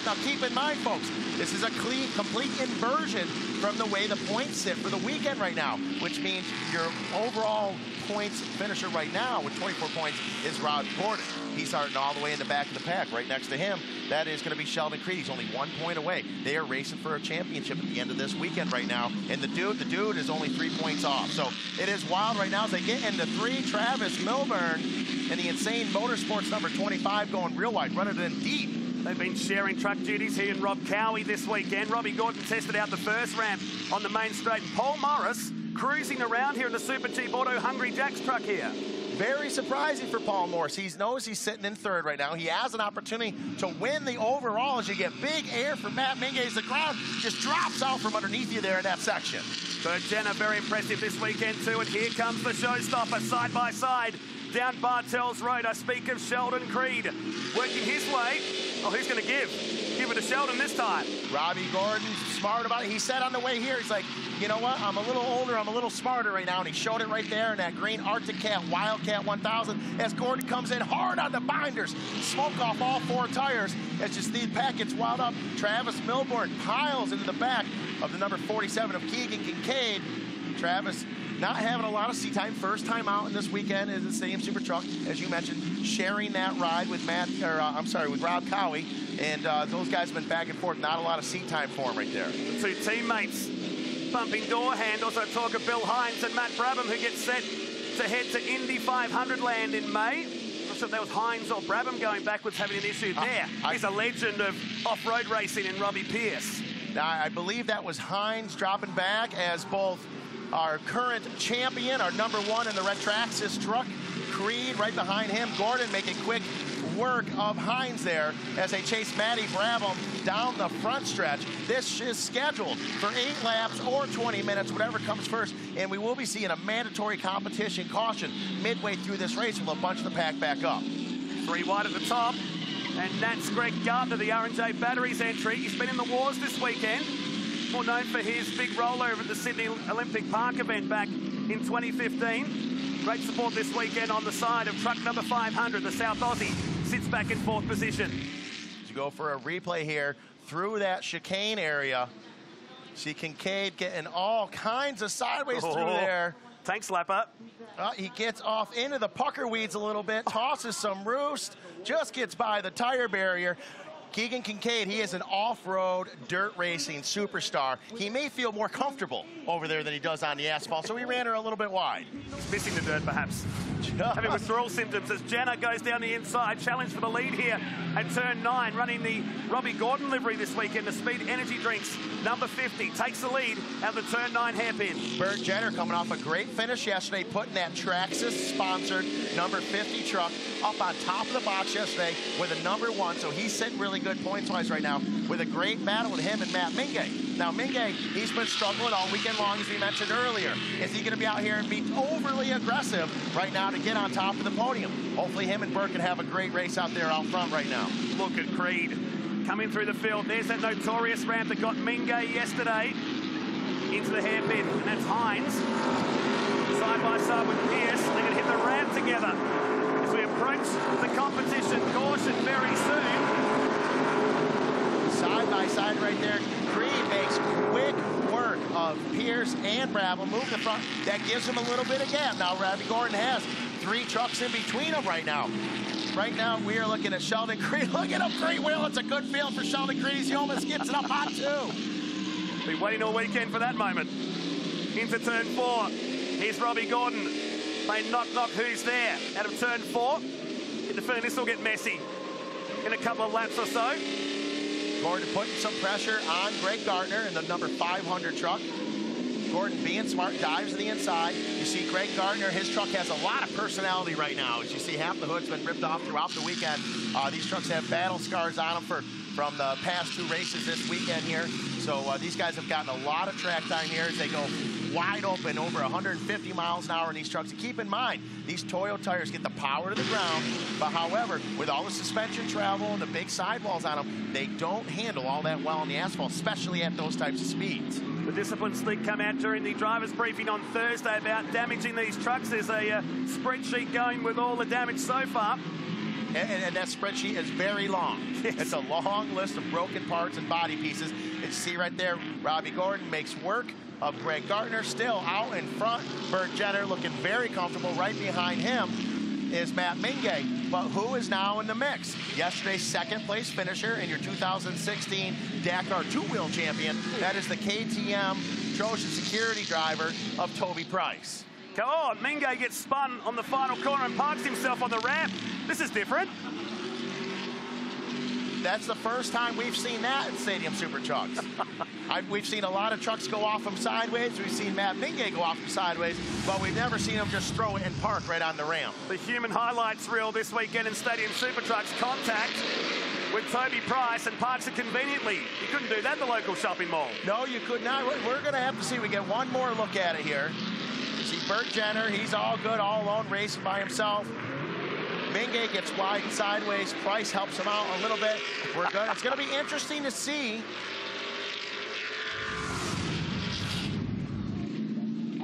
out. Now keep in mind, folks, this is a complete inversion from the way the points sit for the weekend right now, which means your overall points finisher right now with 24 points is Robbie Gordon. He's starting all the way in the back of the pack. Right next to him, that is going to be Sheldon Creed. He's only 1 point away. They are racing for a championship at the end of this weekend right now. And the dude is only 3 points off. So it is wild right now as they get into 3. Travis Milburn and the Insane Motorsports number 25 going real wide, running it in deep. They've been sharing truck duties, he and Rob Cowie this weekend. Robbie Gordon tested out the first ramp on the main straight. And Paul Morris cruising around here in the Super Cheap Auto Hungry Jack's truck here. Very surprising for Paul Morris. He knows he's sitting in 3rd right now. He has an opportunity to win the overall as you get big air from Matt Mingay as the ground just drops out from underneath you there in that section. So Jenna, very impressive this weekend too. And here comes the showstopper side by side down Bartels Road. I speak of Sheldon Creed working his way. Oh, who's going to give? Give it to Sheldon this time. Robbie Gordon, smart about it. He said on the way here, he's like, you know what, I'm a little older, I'm a little smarter right now, and he showed it right there in that green Arctic Cat Wildcat 1000 as Gordon comes in hard on the binders, smoke off all 4 tires as just the pack gets wound up. Travis Milburn piles into the back of the number 47 of Keegan Kincaid. Travis not having a lot of seat time, first time out in this weekend in the same Super Truck, as you mentioned, sharing that ride with with Rob Cowie, and those guys have been back and forth, not a lot of seat time for him right there. The 2 teammates bumping door handles. I talk of Bill Hines and Matt Brabham, who gets set to head to Indy 500 land in May. I'm not sure if that was Hines or Brabham going backwards having an issue there. He's a legend of off-road racing in Robbie Pierce. Now, I believe that was Hines dropping back as both our current champion, our number 1 in the Red Traxxas truck, Creed right behind him. Gordon making quick work of Hines there as they chase Matty Brabham down the front stretch. This is scheduled for 8 laps or 20 minutes, whatever comes first, and we will be seeing a mandatory competition caution midway through this race with a bunch of the pack back up. 3 wide at the top, and that's Greg Gardner, the R&J Batteries entry. He's been in the wars this weekend, more known for his big rollover at the Sydney Olympic Park event back in 2015. Great support this weekend on the side of truck number 500. The South Aussie sits back in 4th position. As you go for a replay here through that chicane area, see Kincaid getting all kinds of sideways through there. Tank slapper. He gets off into the pucker weeds a little bit, tosses some roost, just gets by the tire barrier. Keegan Kincaid, he is an off-road dirt racing superstar. He may feel more comfortable over there than he does on the asphalt, so he ran her a little bit wide. He's missing the dirt, perhaps. Having withdrawal symptoms as Jenna goes down the inside. Challenge for the lead here at turn 9, running the Robbie Gordon livery this weekend. The Speed Energy Drinks, number 50, takes the lead out of the turn 9 hairpin. Bert Jenner coming off a great finish yesterday, putting that Traxxas-sponsored number 50 truck up on top of the box yesterday with a number 1, so he's sitting really good points-wise right now with a great battle with him and Matt Mingay. Now, Mingay, he's been struggling all weekend long, as we mentioned earlier. Is he going to be out here and be overly aggressive right now to get on top of the podium? Hopefully him and Burt can have a great race out there out front right now. Look at Creed coming through the field. There's that notorious ramp that got Mingay yesterday into the hairpin, and that's Hines. Side by side with Pierce. They're going to hit the ramp together as we approach the competition. Caution very soon. Side by side right there. Creed makes quick work of Pierce and Brabham. Move the front. That gives him a little bit of gap. Now, Robbie Gordon has 3 trucks in between them right now. Right now, we are looking at Sheldon Creed. Look at him, great wheel. It's a good feel for Sheldon Creed. He almost gets it up on 2. Been waiting all weekend for that moment. Into turn 4. Here's Robbie Gordon playing knock-knock who's there out of turn 4. Get the feeling this will get messy in a couple of laps or so. Gordon putting some pressure on Greg Gardner in the number 500 truck. Gordon being smart, dives to the inside. You see Greg Gardner, his truck has a lot of personality right now. As you see, half the hood's been ripped off throughout the weekend. These trucks have battle scars on them from the past 2 races this weekend here. So these guys have gotten a lot of track time here as they go wide open, over 150 miles an hour in these trucks. And keep in mind, these Toyo tires get the power to the ground, but however, with all the suspension travel and the big sidewalls on them, they don't handle all that well on the asphalt, especially at those types of speeds. The discipline slick come out during the driver's briefing on Thursday about damaging these trucks. There's a spreadsheet going with all the damage so far. And that spreadsheet is very long. Yes. It's a long list of broken parts and body pieces. And you see right there, Robbie Gordon makes work of Greg Gardner, still out in front. Bert Jenner looking very comfortable. Right behind him is Matt Mingay. But who is now in the mix? Yesterday's second place finisher and your 2016 Dakar two-wheel champion. That is the KTM Trojan security driver of Toby Price. Oh, Mingay gets spun on the final corner and parks himself on the ramp. This is different. That's the first time we've seen that in Stadium Super Trucks. We've seen a lot of trucks go off them sideways. We've seen Matt Mingay go off them sideways, but we've never seen him just throw it and park right on the ramp. The human highlights reel this weekend in Stadium Super Trucks. Contact with Toby Price and parks it conveniently. You couldn't do that at the local shopping mall. No, you could not. We're going to have to see. We get one more look at it here. You see Bert Jenner. He's all good, all alone, racing by himself. Mingay gets wide and sideways. Price helps him out a little bit. It's going to be interesting to see.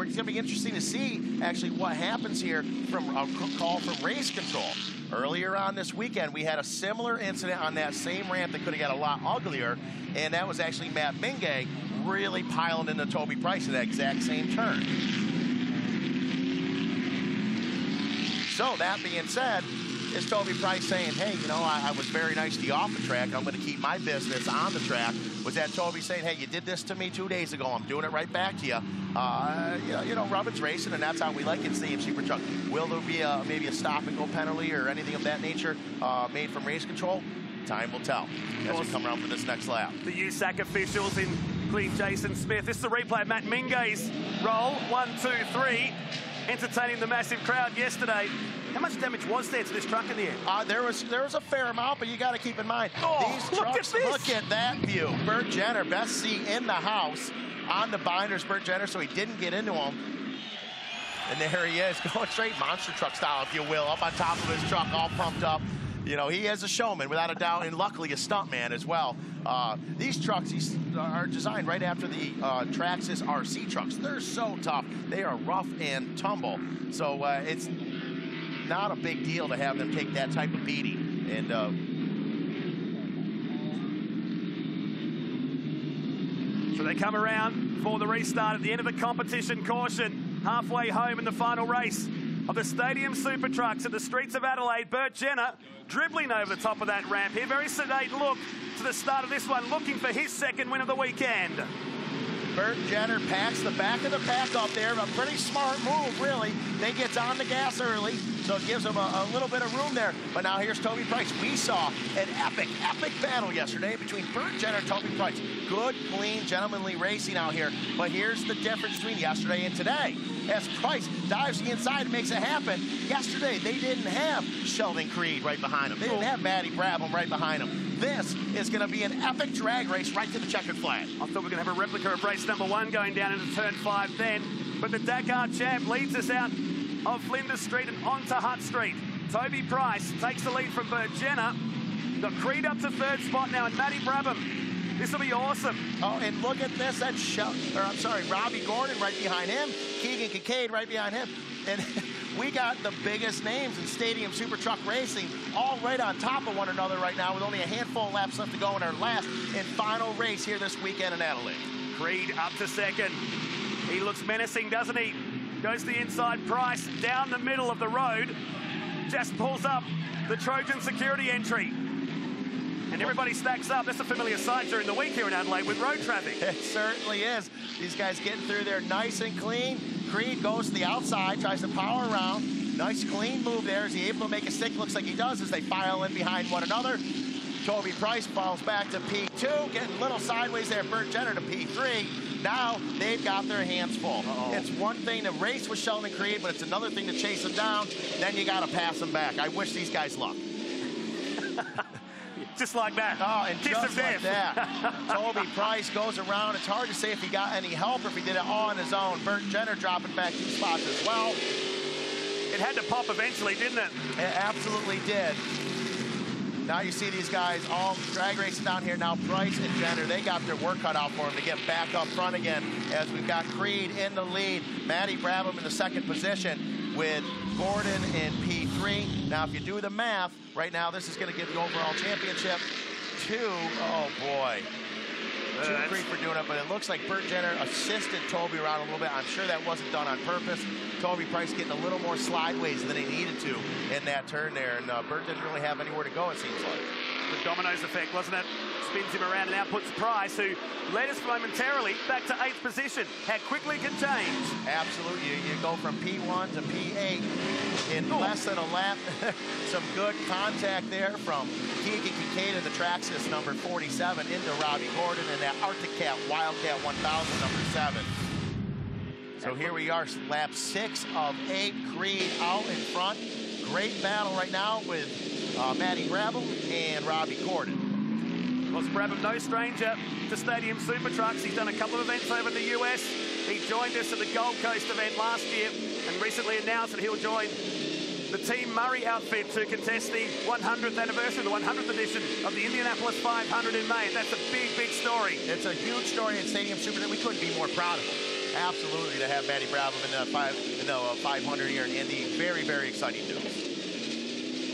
It's going to be interesting to see actually what happens here from a call from race control. Earlier on this weekend, we had a similar incident on that same ramp that could have got a lot uglier, and that was actually Matt Mingay really piling into Toby Price at that exact same turn. So that being said, is Toby Price saying, hey, you know, I was very nice to you off the track. I'm going to keep my business on the track. Was that Toby saying, hey, you did this to me 2 days ago. I'm doing it right back to you. You know, Rubin's racing, and that's how we like it in Stadium Super Truck. Will there be maybe a stop-and-go penalty or anything of that nature made from race control? Time will tell as we come around for this next lap. The USAC officials, including Jason Smith. This is a replay of Matt Mingay's roll. 1, 2, 3. Entertaining the massive crowd yesterday. How much damage was there to this truck in the end? There was a fair amount, but you got to keep in mind, these trucks, look at that view. Bert Jenner, best seat in the house on the binders, Bert Jenner, so he didn't get into them. And there he is, going straight monster truck style, if you will, up on top of his truck, all pumped up. You know, he is a showman, without a doubt, and luckily a stuntman as well. These trucks are designed right after the Traxxas RC trucks. They're so tough. They are rough and tumble. So it's not a big deal to have them take that type of beating. And so they come around for the restart at the end of the competition. Caution, halfway home in the final race of the Stadium Super Trucks at the streets of Adelaide. Bert Jenner dribbling over the top of that ramp here. Very sedate look to the start of this one, looking for his second win of the weekend. Bert Jenner packs the back of the pack up there. A pretty smart move, really. They gets on the gas early, so it gives him a little bit of room there. But now here's Toby Price. We saw an epic battle yesterday between Bert Jenner and Toby Price. Good, clean, gentlemanly racing out here. But here's the difference between yesterday and today. As Price dives the inside and makes it happen, yesterday they didn't have Sheldon Creed right behind him. They didn't have Matty Brabham right behind him. This is going to be an epic drag race right to the checkered flag. I thought we were going to have a replica of race number 1 going down into turn 5 then. But the Dakar champ leads us out of Flinders Street and onto Hutt Street. Toby Price takes the lead from Bert Jenner. Got Creed up to 3rd spot now and Matty Brabham. This will be awesome. Oh, and look at this. That's Robbie Gordon right behind him. Keegan Kincaid right behind him. And we got the biggest names in Stadium Super Truck Racing all right on top of one another right now with only a handful of laps left to go in our last and final race here this weekend in Adelaide. Creed up to 2nd. He looks menacing, doesn't he? Goes to the inside. Price down the middle of the road. Just pulls up the Trojan security entry. And everybody stacks up. That's a familiar sight during the week here in Adelaide with road traffic. It certainly is. These guys getting through there nice and clean. Creed goes to the outside, tries to power around. Nice clean move there. Is he able to make a stick? Looks like he does as they file in behind one another. Toby Price falls back to P2, getting a little sideways there. Bert Jenner to P3. Now they've got their hands full. It's one thing to race with Sheldon Creed, but it's another thing to chase him down. Then you got to pass him back. I wish these guys luck. Just like that. Oh, and kiss just of like death. that. Toby Price goes around. It's hard to say if he got any help or if he did it all on his own. Bert Jenner dropping back 2 spots as well. It had to pop eventually, didn't it? It absolutely did. Now you see these guys all drag racing down here. Now Price and Jenner, they got their work cut out for them to get back up front again as we've got Creed in the lead. Matty Brabham in the 2nd position. with Gordon in P3. Now, if you do the math, right now, this is going to give the overall championship to, oh boy, to Creed for doing it, but it looks like Burt Jenner assisted Toby around a little bit. I'm sure that wasn't done on purpose. Toby Price getting a little more sideways than he needed to in that turn there, and Burt didn't really have anywhere to go, it seems like. The dominoes effect, wasn't it? Spins him around and out puts Price, who led us momentarily back to 8th position. How quickly it can change. Absolutely. You go from P1 to P8 in less than a lap. Some good contact there from Keegan Kincaid in the Traxxas number 47 into Robbie Gordon in that Arctic Cat Wildcat 1000 number 7. So here we are, lap 6 of 8. Creed out in front. Great battle right now with Matty Brabham and Robbie Gordon. Well, Brabham, no stranger to Stadium Super Trucks. He's done a couple of events over in the US. He joined us at the Gold Coast event last year and recently announced that he'll join the Team Murray outfit to contest the 100th anniversary, the 100th edition of the Indianapolis 500 in May. That's a big, big story. It's a huge story at Stadium Super that we couldn't be more proud of him. Absolutely, to have Matty Brabham in the 500 here in Indy. Very, very exciting news.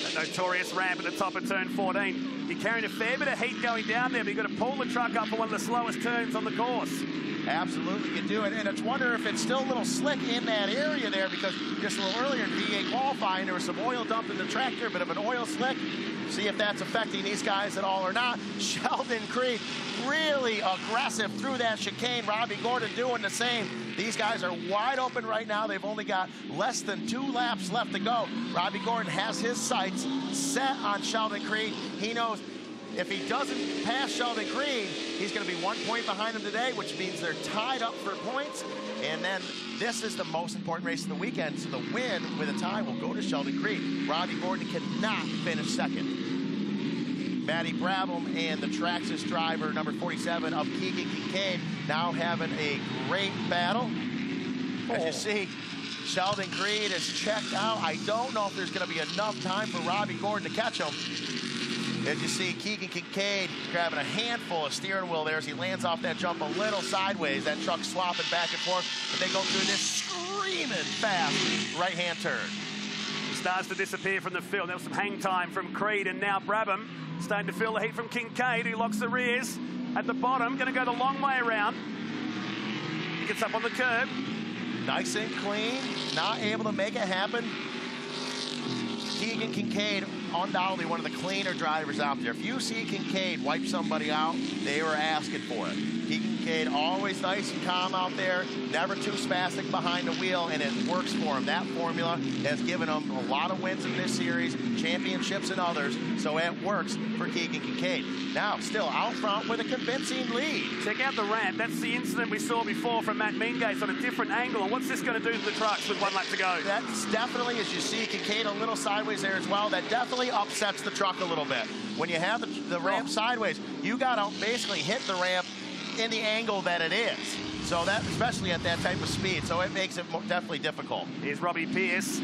That notorious ramp at the top of turn 14. You're carrying a fair bit of heat going down there, but you've got to pull the truck up for one of the slowest turns on the course. Absolutely, you do it. And it's wonder if it's still a little slick in that area there, because just a little earlier in V8 qualifying, there was some oil dumped in the tractor, a bit of an oil slick. See if that's affecting these guys at all or not. Sheldon Creed really aggressive through that chicane. Robbie Gordon doing the same. These guys are wide open right now. They've only got less than 2 laps left to go. Robbie Gordon has his sights set on Sheldon Creed. He knows if he doesn't pass Sheldon Creed, he's going to be 1 point behind him today, which means they're tied up for points. And then this is the most important race of the weekend, so the win with a tie will go to Sheldon Creed. Robbie Gordon cannot finish second. Matty Brabham and the Traxxas driver, number 47 of Keegan Kincaid, now having a great battle. As you see, Sheldon Creed is checked out. I don't know if there's going to be enough time for Robbie Gordon to catch him. As you see, Keegan Kincaid grabbing a handful of steering wheel there as he lands off that jump a little sideways. That truck swapping back and forth, but they go through this screaming fast right-hand turn. He starts to disappear from the field. There was some hang time from Creed, and now Brabham starting to feel the heat from Kincaid, who locks the rears at the bottom. Going to go the long way around. He gets up on the curb. Nice and clean. Not able to make it happen. Keegan Kincaid, undoubtedly one of the cleaner drivers out there. If you see Kincaid wipe somebody out, they were asking for it. Keegan Kincaid always nice and calm out there, never too spastic behind the wheel, and it works for him. That formula has given him a lot of wins in this series, championships and others, so it works for Keegan Kincaid. Now, still out front with a convincing lead. Check out the ramp. That's the incident we saw before from Matt Mingate on a different angle. And what's this going to do to the trucks with 1 lap to go? That's definitely, as you see, Kincaid a little sideways there as well. That definitely upsets the truck a little bit. When you have the ramp sideways, you got to basically hit the ramp in the angle that it is. So that, especially at that type of speed, so it makes it definitely difficult. Here's Robbie Pearce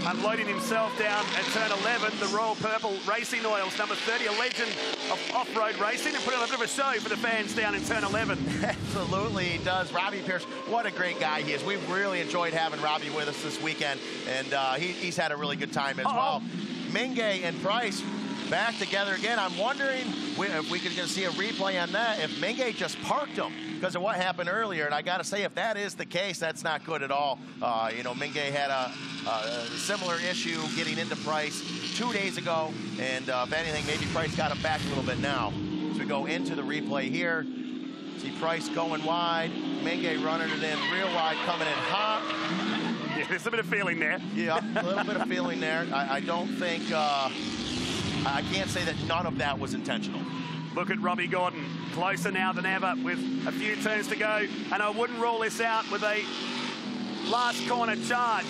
unloading himself down at turn 11, the Royal Purple Racing Oils, number 30, a legend of off-road racing, and putting on a bit of a show for the fans down in turn 11. Absolutely, he does. Robbie Pearce, what a great guy he is. We've really enjoyed having Robbie with us this weekend, and he's had a really good time as well. Mingay and Price back together again. I'm wondering if we could just see a replay on that, if Mingay just parked him because of what happened earlier. And I got to say, if that is the case, that's not good at all. You know, Mingay had a similar issue getting into Price 2 days ago. And if anything, maybe Price got him back a little bit now. As we go into the replay here, see Price going wide, Mingay running it in real wide, coming in hot. Yeah, there's a bit of feeling there. Yeah, a little bit of feeling there. I don't think... I can't say that none of that was intentional. Look at Robbie Gordon, closer now than ever with a few turns to go, and I wouldn't rule this out with a last corner charge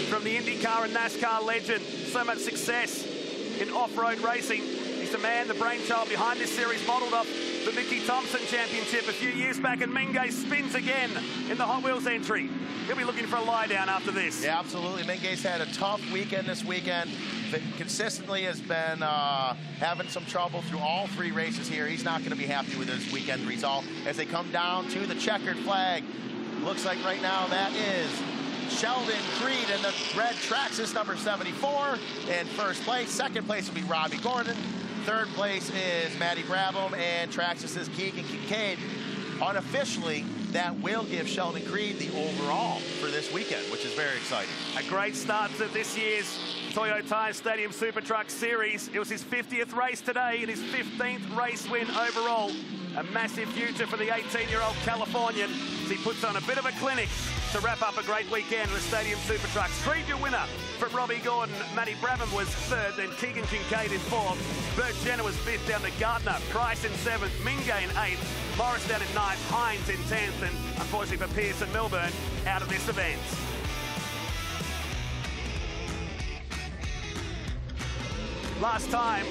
from the IndyCar and NASCAR legend. So much success in off-road racing. He's the man, the brainchild behind this series, modelled off the Mickey Thompson Championship a few years back, and Mingay spins again in the Hot Wheels entry. He'll be looking for a lie-down after this. Yeah, absolutely. Mingay's had a tough weekend this weekend. Consistently has been having some trouble through all 3 races here. He's not going to be happy with his weekend result as they come down to the checkered flag. Looks like right now that is Sheldon Creed in the red Traxxas number 74 in first place. Second place will be Robbie Gordon. Third place is Maddie Brabham, and Traxxas' Keegan Kincaid. Unofficially, that will give Sheldon Creed the overall for this weekend, which is very exciting. A great start to this year's Toyota Stadium Super Truck Series. It was his 50th race today and his 15th race win overall. A massive future for the 18-year-old Californian as he puts on a bit of a clinic to wrap up a great weekend with Stadium Super Trucks. Creed, your winner from Robbie Gordon. Matty Brabham was third, then Keegan Kincaid in fourth. Bert Jenner was fifth, down to Gardner. Price in seventh, Mingay in eighth. Morris down in ninth, Hines in 10th, and unfortunately for Pierce and Milburn out of this event. Last time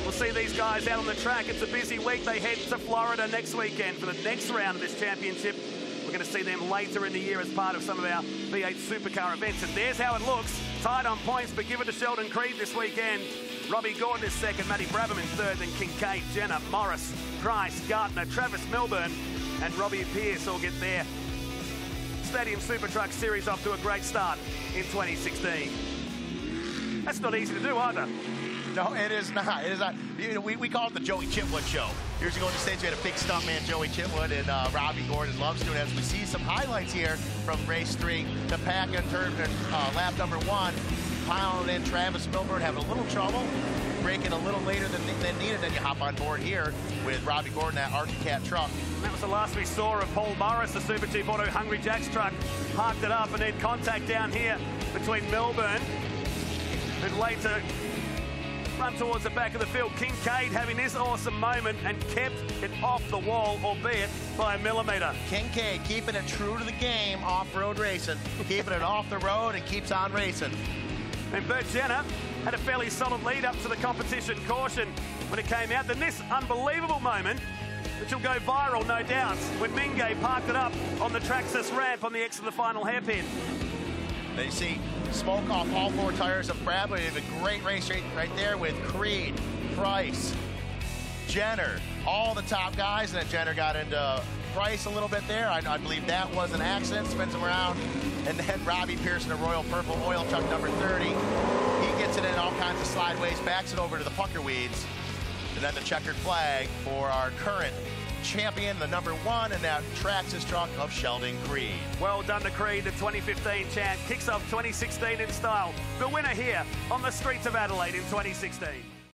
we'll see these guys out on the track. It's a busy week. They head to Florida next weekend for the next round of this championship. We're going to see them later in the year as part of some of our V8 Supercar events. And there's how it looks. Tied on points, but give it to Sheldon Creed this weekend. Robbie Gordon is second, Matty Brabham in third, then Kincaid, Jenner, Morris, Price, Gardner, Travis Milburn, and Robbie Pierce all get their Stadium Super Truck Series off to a great start in 2016. That's not easy to do either. No, it is not. It is not. You know, we call it the Joey Chitwood show. Years ago in the States, we had a big stuntman, Joey Chitwood, and Robbie Gordon loves doing it. As we see some highlights here from race 3, the pack in turn, lap number 1, piling in Travis Milburn, having a little trouble, braking a little later than needed. Then you hop on board here with Robbie Gordon, that Arctic Cat truck. And that was the last we saw of Paul Morris, the Super Chief Auto Hungry Jack's truck. Parked it up and then contact down here between Milburn and later run towards the back of the field. Kincaid having this awesome moment and kept it off the wall, albeit by a millimetre. Kincaid keeping it true to the game, off-road racing, keeping it off the road and keeps on racing. And Bert Jenner had a fairly solid lead up to the competition caution when it came out. Then this unbelievable moment, which will go viral, no doubt, when Mingay parked it up on the Traxxas ramp on the exit of the final hairpin. They see smoke off all 4 tires of Bradley. They have a great race right there with Creed, Price, Jenner, all the top guys. And then Jenner got into Price a little bit there. I believe that was an accident, spins him around. And then Robbie Pierce in a royal purple oil truck number 30. He gets it in all kinds of sideways, backs it over to the pucker weeds. And then the checkered flag for our current champion, the number 1 in that Traxxas truck of Sheldon Creed. Well done to Creed, the 2015 champ. Kicks off 2016 in style. The winner here on the streets of Adelaide in 2016.